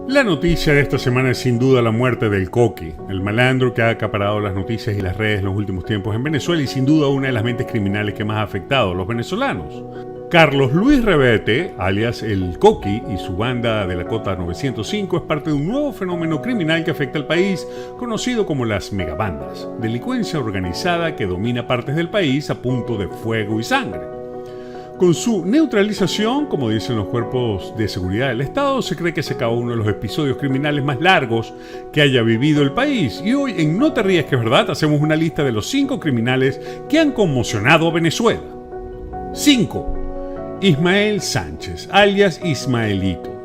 La noticia de esta semana es sin duda la muerte del Coqui, el malandro que ha acaparado las noticias y las redes en los últimos tiempos en Venezuela y sin duda una de las mentes criminales que más ha afectado a los venezolanos. Carlos Luis Reverte, alias el Coqui, y su banda de la Cota 905 es parte de un nuevo fenómeno criminal que afecta al país, conocido como las megabandas, delincuencia organizada que domina partes del país a punto de fuego y sangre. Con su neutralización, como dicen los cuerpos de seguridad del Estado, se cree que se acabó uno de los episodios criminales más largos que haya vivido el país. Y hoy en No Te Rías Que Es Verdad hacemos una lista de los 5 criminales que han conmocionado a Venezuela. 5. Ismael Sánchez, alias Ismaelito.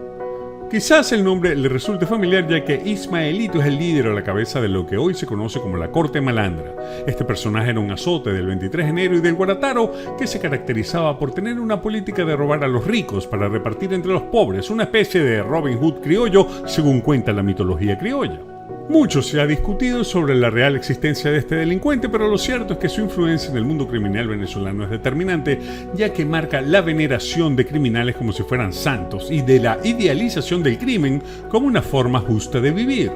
Quizás el nombre le resulte familiar ya que Ismaelito es el líder a la cabeza de lo que hoy se conoce como la Corte Malandra. Este personaje era un azote del 23 de enero y del Guarataro que se caracterizaba por tener una política de robar a los ricos para repartir entre los pobres, una especie de Robin Hood criollo según cuenta la mitología criolla. Mucho se ha discutido sobre la real existencia de este delincuente, pero lo cierto es que su influencia en el mundo criminal venezolano es determinante, ya que marca la veneración de criminales como si fueran santos y de la idealización del crimen como una forma justa de vivir.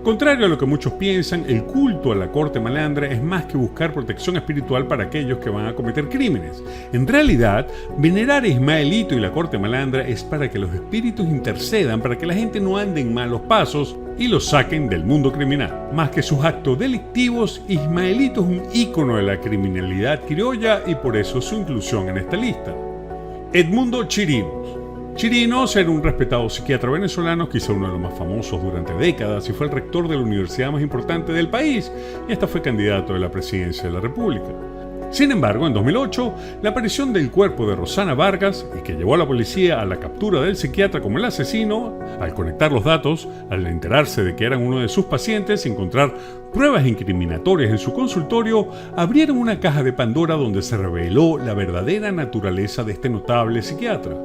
Contrario a lo que muchos piensan, el culto a la Corte Malandra es más que buscar protección espiritual para aquellos que van a cometer crímenes. En realidad, venerar a Ismaelito y la Corte Malandra es para que los espíritus intercedan para que la gente no ande en malos pasos y los saquen del mundo criminal. Más que sus actos delictivos, Ismaelito es un ícono de la criminalidad criolla y por eso su inclusión en esta lista. Edmundo Chirinos. Chirinos era un respetado psiquiatra venezolano, quizá uno de los más famosos durante décadas, y fue el rector de la universidad más importante del país, y hasta fue candidato a la presidencia de la República. Sin embargo, en 2008, la aparición del cuerpo de Rosana Vargas, y que llevó a la policía a la captura del psiquiatra como el asesino, al conectar los datos, al enterarse de que eran uno de sus pacientes y encontrar pruebas incriminatorias en su consultorio, abrieron una caja de Pandora donde se reveló la verdadera naturaleza de este notable psiquiatra.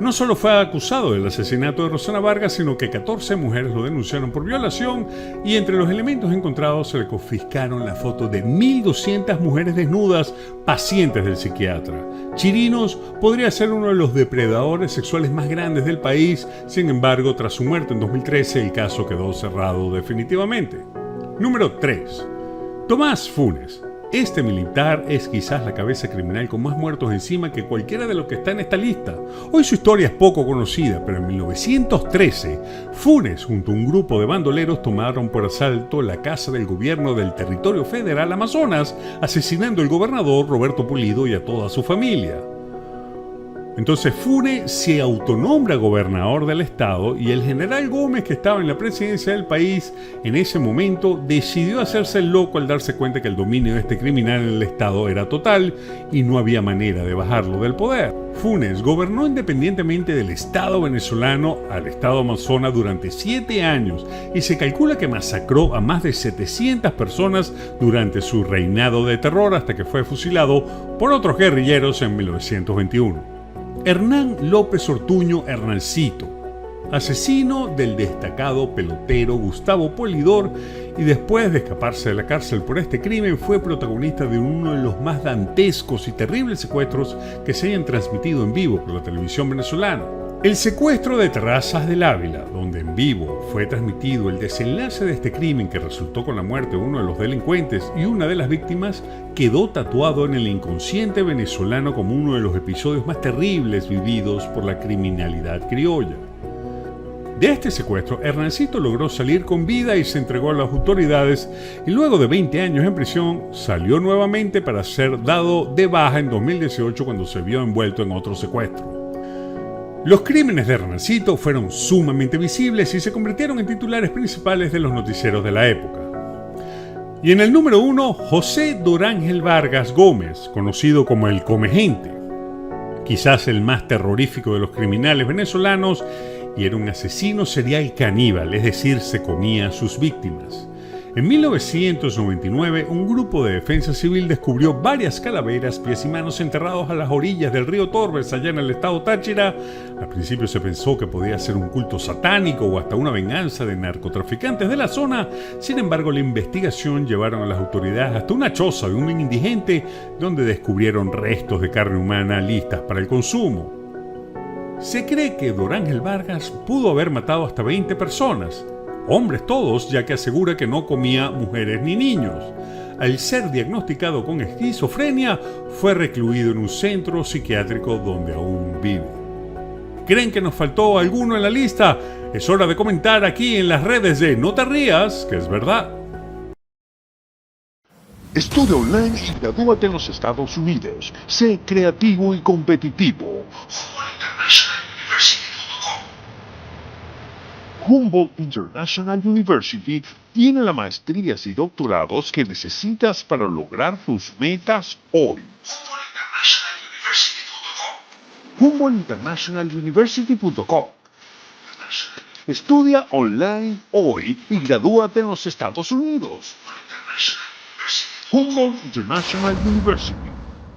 No solo fue acusado del asesinato de Rosana Vargas, sino que 14 mujeres lo denunciaron por violación y entre los elementos encontrados se le confiscaron la foto de 1.200 mujeres desnudas, pacientes del psiquiatra. Chirinos podría ser uno de los depredadores sexuales más grandes del país, sin embargo, tras su muerte en 2013, el caso quedó cerrado definitivamente. Número 3. Tomás Funes. Este militar es quizás la cabeza criminal con más muertos encima que cualquiera de los que está en esta lista. Hoy su historia es poco conocida, pero en 1913, Funes junto a un grupo de bandoleros tomaron por asalto la casa del gobierno del territorio federal Amazonas, asesinando al gobernador Roberto Pulido y a toda su familia. Entonces Funes se autonombra gobernador del estado y el general Gómez, que estaba en la presidencia del país en ese momento, decidió hacerse el loco al darse cuenta que el dominio de este criminal en el estado era total y no había manera de bajarlo del poder. Funes gobernó independientemente del estado venezolano al estado Amazonas durante 7 años y se calcula que masacró a más de 700 personas durante su reinado de terror hasta que fue fusilado por otros guerrilleros en 1921. Hernán López Ortuño Hernancito, asesino del destacado pelotero Gustavo Polidor, y después de escaparse de la cárcel por este crimen fue protagonista de uno de los más dantescos y terribles secuestros que se hayan transmitido en vivo por la televisión venezolana. El secuestro de Terrazas del Ávila, donde en vivo fue transmitido el desenlace de este crimen que resultó con la muerte de uno de los delincuentes y una de las víctimas, quedó tatuado en el inconsciente venezolano como uno de los episodios más terribles vividos por la criminalidad criolla. De este secuestro, Hernancito logró salir con vida y se entregó a las autoridades y luego de 20 años en prisión salió nuevamente para ser dado de baja en 2018 cuando se vio envuelto en otro secuestro. Los crímenes de Hernancito fueron sumamente visibles y se convirtieron en titulares principales de los noticieros de la época. Y en el número 1, José Dorángel Vargas Gómez, conocido como el Comegente, quizás el más terrorífico de los criminales venezolanos, y era un asesino serial caníbal, es decir, se comía a sus víctimas. En 1999, un grupo de defensa civil descubrió varias calaveras, pies y manos enterrados a las orillas del río Torbes, allá en el estado Táchira. Al principio se pensó que podía ser un culto satánico o hasta una venganza de narcotraficantes de la zona. Sin embargo, la investigación llevaron a las autoridades hasta una choza de un indigente, donde descubrieron restos de carne humana listas para el consumo. Se cree que Don Ángel Vargas pudo haber matado hasta 20 personas, hombres todos, ya que asegura que no comía mujeres ni niños. Al ser diagnosticado con esquizofrenia, fue recluido en un centro psiquiátrico donde aún vive. ¿Creen que nos faltó alguno en la lista? Es hora de comentar aquí en las redes de No Te Rías, que es verdad. Estudia online y gradúate en los Estados Unidos. Sé creativo y competitivo. Humboldt International University tiene las maestrías y doctorados que necesitas para lograr tus metas hoy. HumboldtInternationalUniversity.com. Estudia online hoy y gradúate en los Estados Unidos. Humboldt International University.